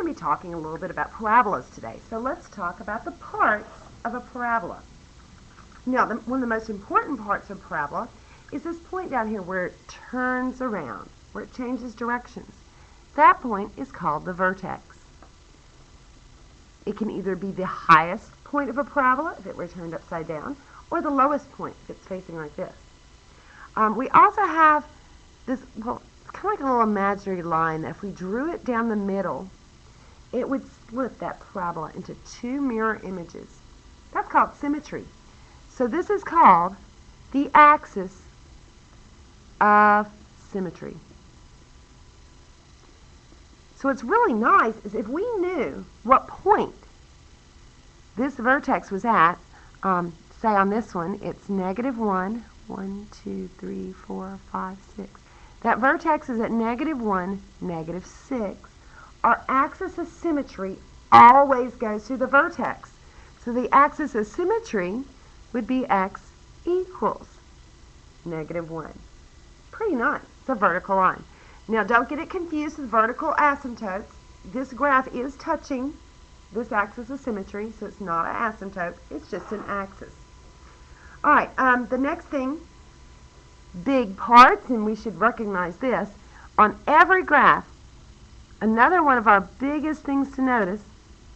going to be talking a little bit about parabolas today. So let's talk about the parts of a parabola. Now, one of the most important parts of a parabola is this point down here where it turns around, where it changes directions. That point is called the vertex. It can either be the highest point of a parabola if it were turned upside down, or the lowest point if it's facing like this. We also have this, well, it's kind of like a little imaginary line that if we drew it down the middle, it would split that parabola into two mirror images. That's called symmetry. So this is called the axis of symmetry. So what's really nice is if we knew what point this vertex was at, say on this one, it's -1, 1, 2, 3, 4, 5, 6. That vertex is at -1, -6. Our axis of symmetry always goes through the vertex. So the axis of symmetry would be x equals -1. Pretty nice. It's a vertical line. Now don't get it confused with vertical asymptotes. This graph is touching this axis of symmetry, so it's not an asymptote. It's just an axis. All right, the next thing, big parts, and we should recognize this, on every graph, another one of our biggest things to notice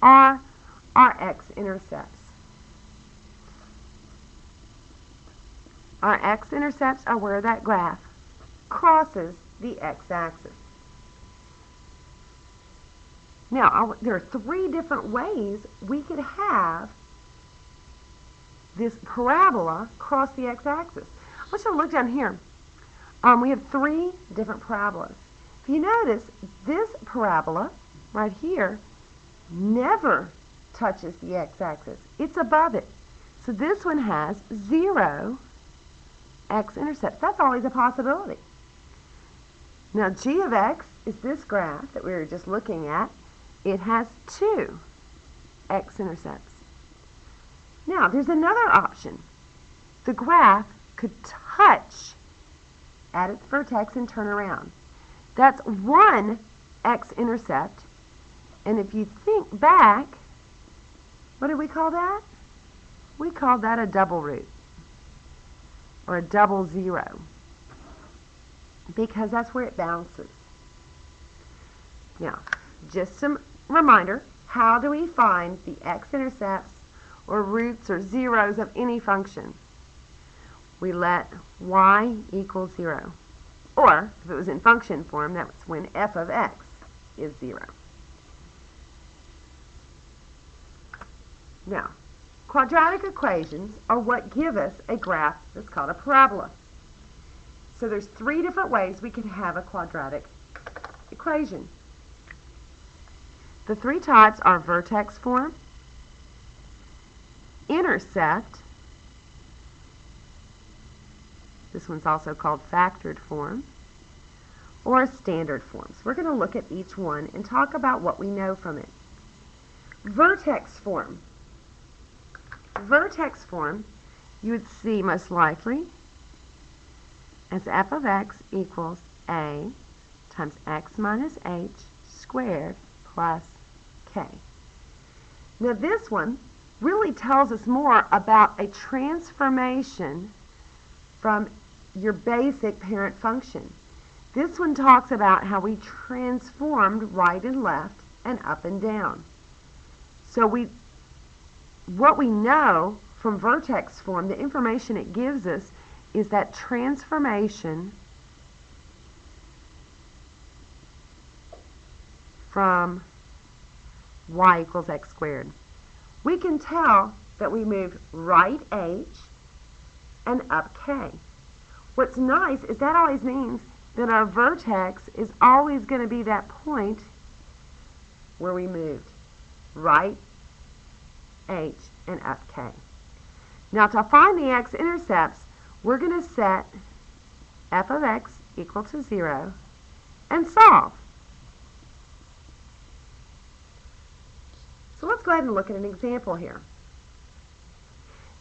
are our x-intercepts. Our x-intercepts are where that graph crosses the x-axis. Now, there are three different ways we could have this parabola cross the x-axis. I want you to look down here. We have three different parabolas. If you notice, this parabola right here never touches the x-axis. It's above it. So this one has 0 x-intercepts. That's always a possibility. Now, g of x is this graph that we were just looking at. It has 2 x-intercepts. Now, there's another option. The graph could touch at its vertex and turn around. That's 1 x-intercept. And if you think back, what did we call that? We called that a double root, or a double zero, because that's where it bounces. Now, just some reminder, how do we find the x-intercepts or roots or zeros of any function? We let y equal 0. Or, if it was in function form, that's when f of x is 0. Now, quadratic equations are what give us a graph that's called a parabola. So there's three different ways we can have a quadratic equation. The three types are vertex form, intercept, this one's also called factored form, or standard form. So we're going to look at each one and talk about what we know from it. Vertex form. Vertex form you would see most likely as f of x equals a times x minus h squared plus k. Now this one really tells us more about a transformation from your basic parent function. This one talks about how we transformed right and left and up and down. So what we know from vertex form, the information it gives us, is that transformation from y equals x squared. We can tell that we moved right h and up k. What's nice is that always means that our vertex is always going to be that point where we moved right h and up k. Now to find the x-intercepts, we're going to set f of x equal to 0 and solve. So let's go ahead and look at an example here.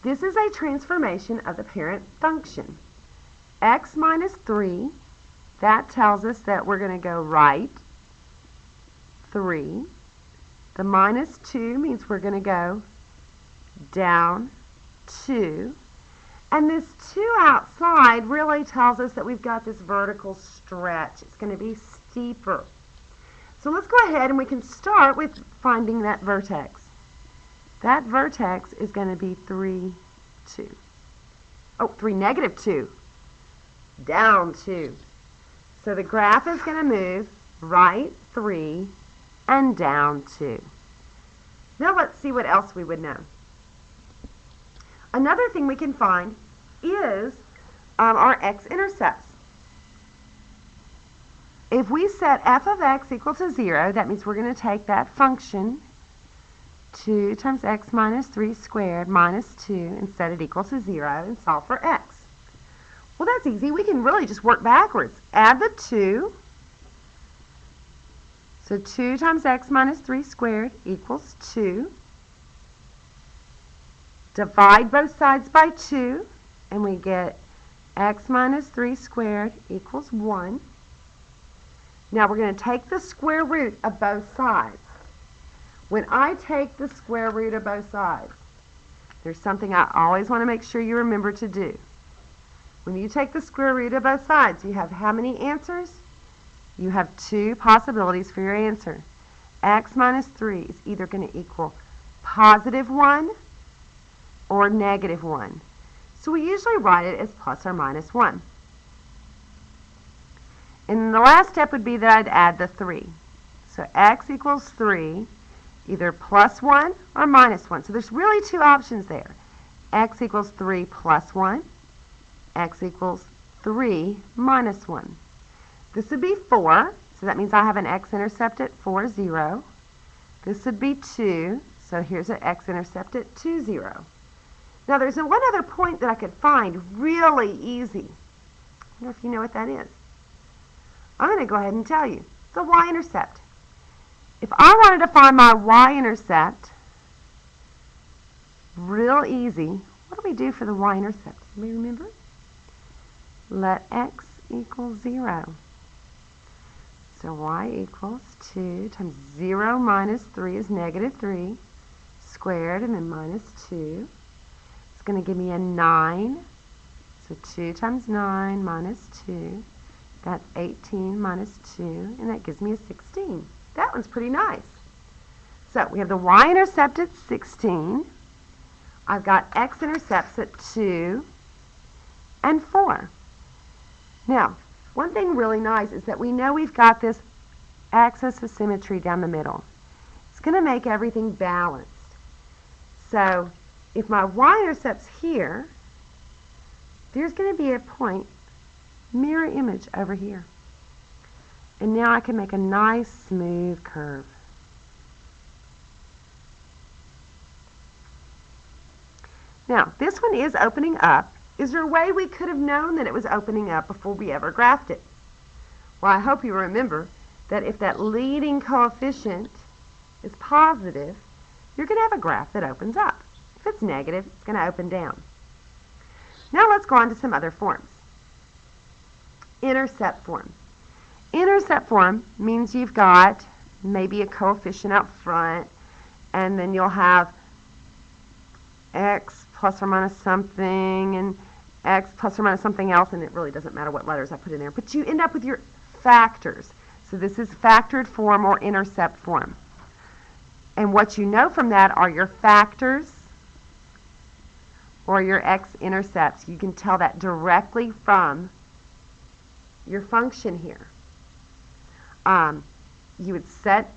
This is a transformation of the parent function. X minus 3, that tells us that we're going to go right 3 The minus 2 means we're going to go down 2. And this 2 outside really tells us that we've got this vertical stretch. It's going to be steeper. So let's go ahead and we can start with finding that vertex. That vertex is going to be 3, 2. Oh, 3, negative 2. Down 2. So the graph is going to move right 3 and down 2. Now let's see what else we would know. Another thing we can find is our x-intercepts. If we set f of x equal to 0, that means we're going to take that function 2 times x minus 3 squared minus 2 and set it equal to 0 and solve for x. Well, that's easy. We can really just work backwards. Add the 2. So 2 times x minus 3 squared equals 2. Divide both sides by 2, and we get x minus 3 squared equals 1. Now we're going to take the square root of both sides. When I take the square root of both sides, there's something I always want to make sure you remember to do. When you take the square root of both sides, you have how many answers? You have 2 possibilities for your answer. X minus 3 is either going to equal positive 1 or negative 1. So we usually write it as plus or minus 1. And the last step would be that I'd add the 3. So x equals 3, either plus 1 or minus 1. So there's really 2 options there. X equals 3 plus 1. X equals 3 minus 1. This would be 4, so that means I have an x-intercept at 4, 0. This would be 2, so here's an x-intercept at 2, 0. Now there's one other point that I could find really easy. I wonder if you know what that is. I'm going to go ahead and tell you. The y-intercept. If I wanted to find my y-intercept, real easy, what do we do for the y-intercept? Anybody remember? Let x equal 0. So y equals 2 times 0 minus 3 is negative 3 squared, and then minus 2. It's going to give me a 9. So 2 times 9 minus 2. That's 18 minus 2, and that gives me a 16. That one's pretty nice. So we have the y-intercept at 16. I've got x-intercepts at 2 and 4. Now, one thing really nice is that we know we've got this axis of symmetry down the middle. It's going to make everything balanced. So if my y-intercept's here, there's going to be a point, mirror image over here. And now I can make a nice smooth curve. Now, this one is opening up. Is there a way we could have known that it was opening up before we ever graphed it? Well, I hope you remember that if that leading coefficient is positive, you're going to have a graph that opens up. If it's negative, it's going to open down. Now let's go on to some other forms. Intercept form. Intercept form means you've got maybe a coefficient out front, and then you'll have x plus or minus something, and x plus or minus something else, and it really doesn't matter what letters I put in there. But you end up with your factors. So this is factored form or intercept form. And what you know from that are your factors or your x-intercepts. You can tell that directly from your function here. You would set,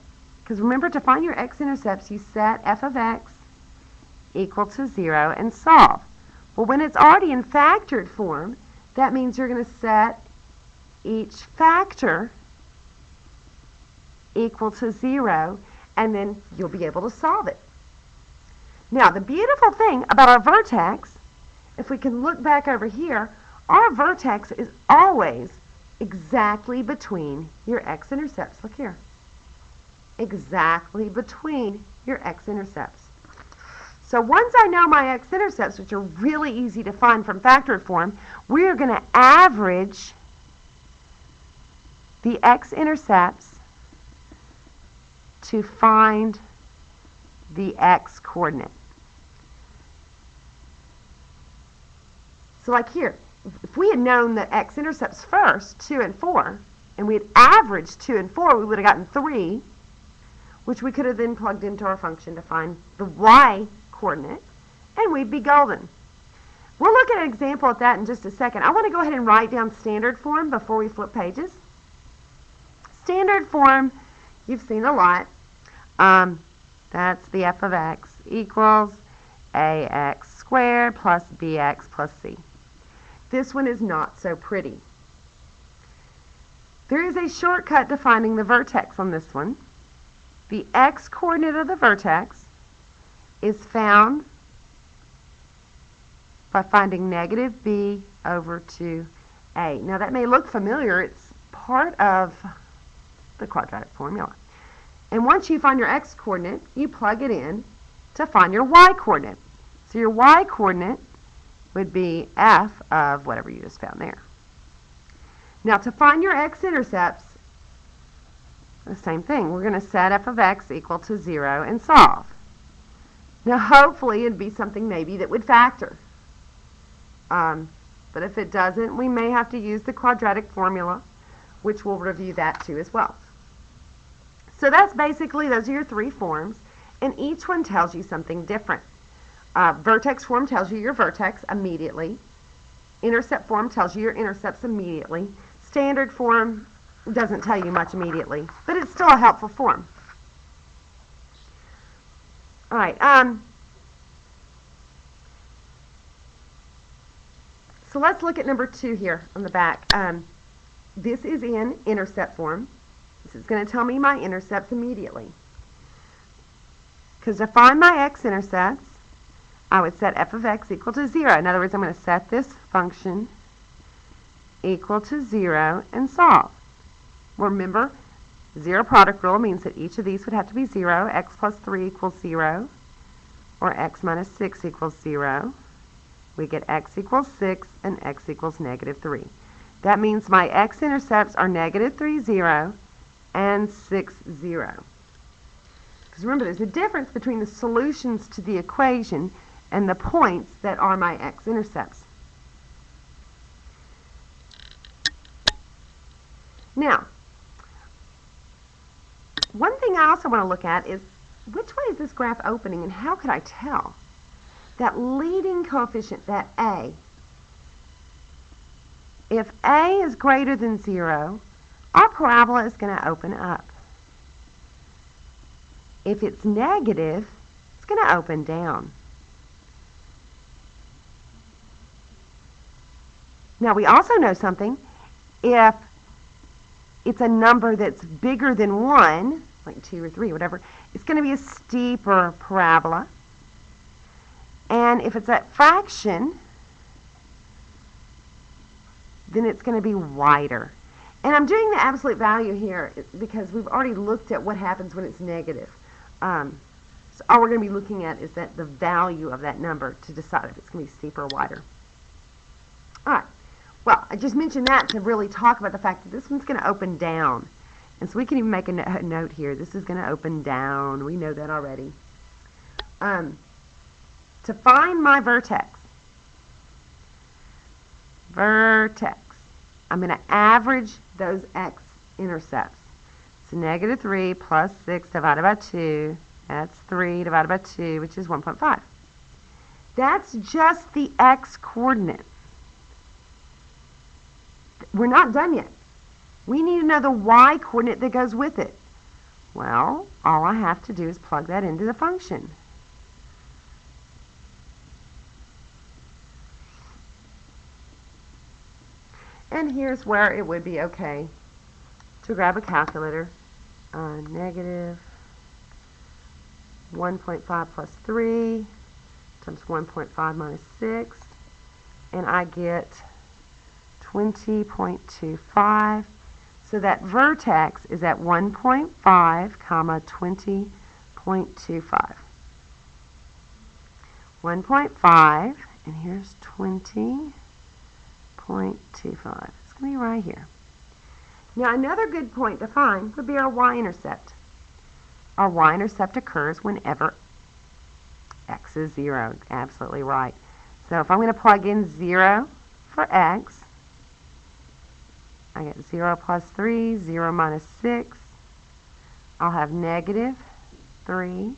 because remember, to find your x-intercepts, you set f of x equal to 0 and solve. Well, when it's already in factored form, that means you're going to set each factor equal to 0, and then you'll be able to solve it. Now, the beautiful thing about our vertex, if we can look back over here, our vertex is always exactly between your x-intercepts. Look here. Exactly between your x-intercepts. So once I know my x-intercepts, which are really easy to find from factored form, we are going to average the x-intercepts to find the x-coordinate. So like here, if we had known the x-intercepts first, 2 and 4, and we had averaged 2 and 4, we would have gotten 3, which we could have then plugged into our function to find the y-coordinate, and we'd be golden. We'll look at an example of that in just a second. I want to go ahead and write down standard form before we flip pages. Standard form, you've seen a lot. That's the f of x equals ax squared plus bx plus c. This one is not so pretty. There is a shortcut to finding the vertex on this one. The x-coordinate of the vertex is found by finding negative b over 2a. Now that may look familiar. It's part of the quadratic formula. And once you find your x-coordinate, you plug it in to find your y-coordinate. So your y-coordinate would be f of whatever you just found there. Now to find your x-intercepts, the same thing. We're going to set f of x equal to 0 and solve. Now hopefully it'd be something maybe that would factor. But if it doesn't, we may have to use the quadratic formula, which we'll review that too as well. So that's basically, those are your 3 forms, and each one tells you something different. Vertex form tells you your vertex immediately. Intercept form tells you your intercepts immediately. Standard form doesn't tell you much immediately, but it's still a helpful form. All right. So let's look at number 2 here on the back. This is in intercept form. This is going to tell me my intercepts immediately. Because to find my x-intercepts, I would set f of x equal to 0. In other words, I'm going to set this function equal to 0 and solve. Remember, zero product rule means that each of these would have to be 0. X plus 3 equals 0, or x minus 6 equals 0. We get x equals 6 and x equals negative 3. That means my x-intercepts are negative 3, 0, and 6, 0. Because remember, there's a difference between the solutions to the equation and the points that are my x-intercepts. Now, one thing I also want to look at is which way is this graph opening, and how could I tell? That leading coefficient, that a, if a is greater than 0, our parabola is going to open up. If it's negative, it's going to open down. Now we also know something. If it's a number that's bigger than 1, like 2 or 3, whatever, it's going to be a steeper parabola. And if it's a fraction, then it's going to be wider. And I'm doing the absolute value here because we've already looked at what happens when it's negative. So all we're going to be looking at is that the value of that number to decide if it's going to be steeper or wider. All right. Well, I just mentioned that to really talk about the fact that this one's going to open down. And so we can even make a note here. This is going to open down. We know that already. To find my vertex, I'm going to average those x-intercepts. So negative 3 plus 6 divided by 2, that's 3 divided by 2, which is 1.5. That's just the x-coordinate. We're not done yet. We need to know the y-coordinate that goes with it. Well, all I have to do is plug that into the function. And here's where it would be okay to grab a calculator. Negative 1.5 plus 3 times 1.5 minus 6. And I get 20.25. So that vertex is at 1.5 comma 20.25. 1.5, and here's 20.25. It's going to be right here. Now another good point to find would be our y-intercept. Our y-intercept occurs whenever x is 0. Absolutely right. So if I'm going to plug in 0 for x, I get 0 plus 3, 0 minus 6. I'll have negative 3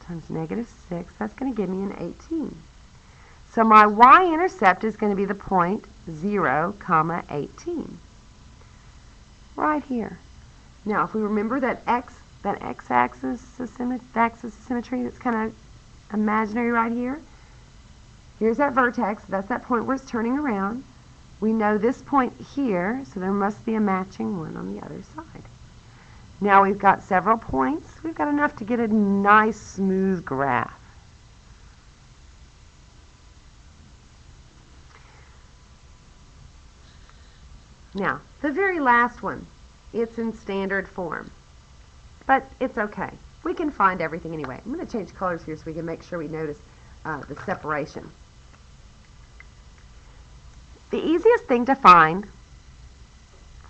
times negative 6. That's going to give me an 18. So my y-intercept is going to be the point 0, comma 18. Right here. Now, if we remember that x-axis axis of symmetry that's kind of imaginary right here, here's that vertex. That's that point where it's turning around. We know this point here, so there must be a matching one on the other side. Now we've got several points. We've got enough to get a nice smooth graph. Now, the very last one, it's in standard form, but it's okay. We can find everything anyway. I'm going to change colors here so we can make sure we notice the separation. The easiest thing to find,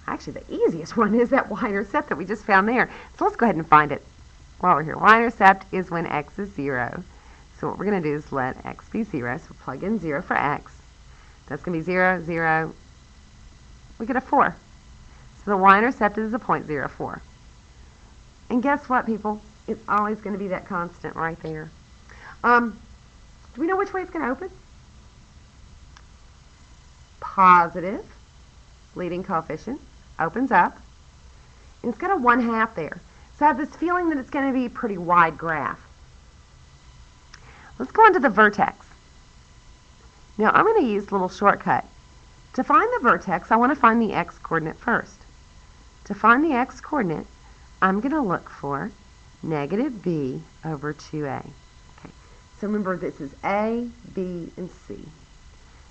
actually the easiest one, is that y-intercept that we just found there. So let's go ahead and find it while we're here. Y-intercept is when x is 0. So what we're going to do is let x be 0. So plug in 0 for x. That's going to be 0, 0. We get a 4. So the y-intercept is a point 0, 4. And guess what, people? It's always going to be that constant right there. Do we know which way it's going to open? Positive leading coefficient opens up. And it's got a 1/2 there. So I have this feeling that it's going to be a pretty wide graph. Let's go on to the vertex. Now I'm going to use a little shortcut. To find the vertex, I want to find the x-coordinate first. To find the x-coordinate, I'm going to look for negative b over 2a. Okay. So remember, this is a, b, and c.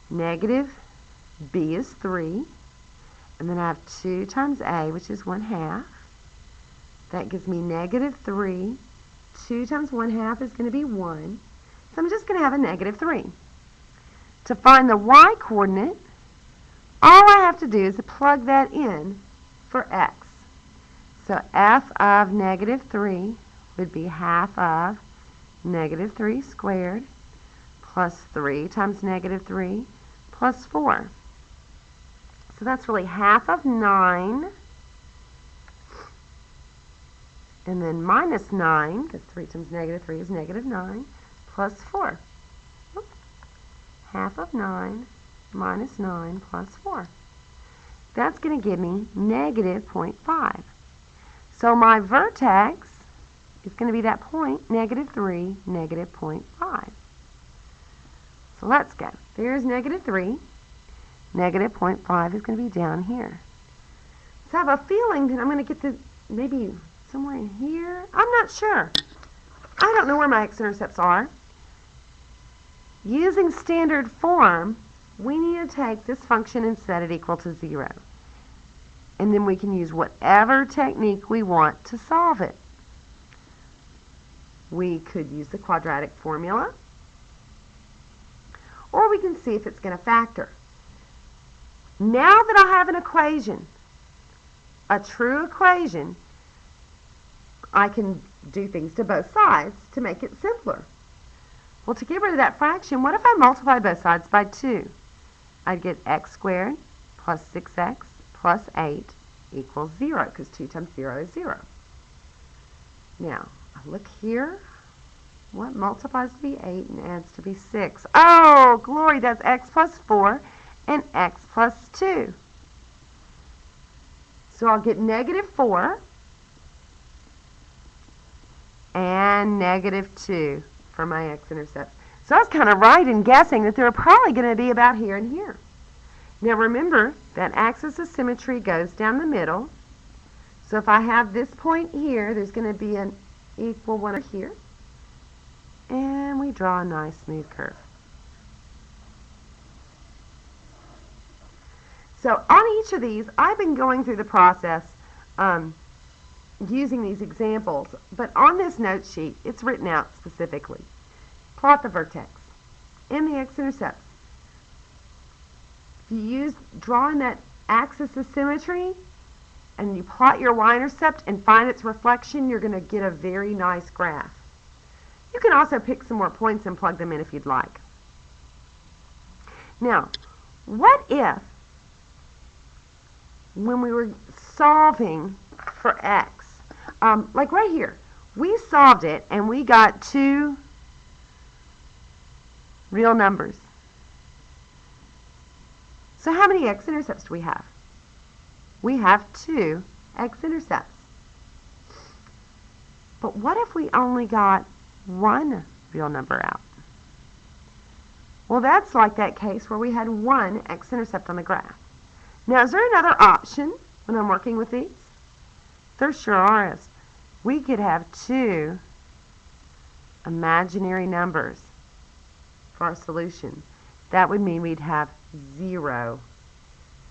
Negative b is 3. And then I have 2 times a, which is 1/2. That gives me negative 3. 2 times 1/2 is going to be 1. So I'm just going to have a negative 3. To find the y-coordinate, all I have to do is to plug that in for x. So f of negative 3 would be half of negative 3 squared plus 3 times negative 3 plus 4. So that's really half of 9, and then minus 9, because 3 times negative 3 is negative 9, plus 4. Oops. Half of 9 minus 9 plus 4. That's going to give me negative 0.5. So my vertex is going to be that point, negative 3, negative 0.5. So let's go. There's negative 3. Negative 0.5 is going to be down here. So I have a feeling that I'm going to get this maybe somewhere in here. I'm not sure. I don't know where my x-intercepts are. Using standard form, we need to take this function and set it equal to 0. And then we can use whatever technique we want to solve it. We could use the quadratic formula, or we can see if it's going to factor. Now that I have an equation, a true equation, I can do things to both sides to make it simpler. Well, to get rid of that fraction, what if I multiply both sides by 2? I'd get x squared plus 6x plus 8 equals 0, because 2 times 0 is 0. Now, look here. What multiplies to be 8 and adds to be 6? Oh, glory, that's x plus 4 and x plus 2. So I'll get negative 4 and negative 2 for my x-intercept. So I was kind of right in guessing that they're probably going to be about here and here. Now remember, that axis of symmetry goes down the middle. So if I have this point here, there's going to be an equal one here. And we draw a nice smooth curve. So on each of these, I've been going through the process using these examples, but on this note sheet, it's written out specifically. Plot the vertex and the x-intercepts. If you use drawing that axis of symmetry and you plot your y-intercept and find its reflection, you're going to get a very nice graph. You can also pick some more points and plug them in if you'd like. Now, what if, when we were solving for x, like right here, we solved it and we got 2 real numbers. So how many x-intercepts do we have? We have 2 x-intercepts. But what if we only got 1 real number out? Well, that's like that case where we had 1 x-intercept on the graph. Now, is there another option when I'm working with these? There sure are. We could have 2 imaginary numbers for our solution. That would mean we'd have 0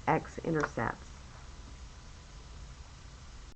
x-intercepts.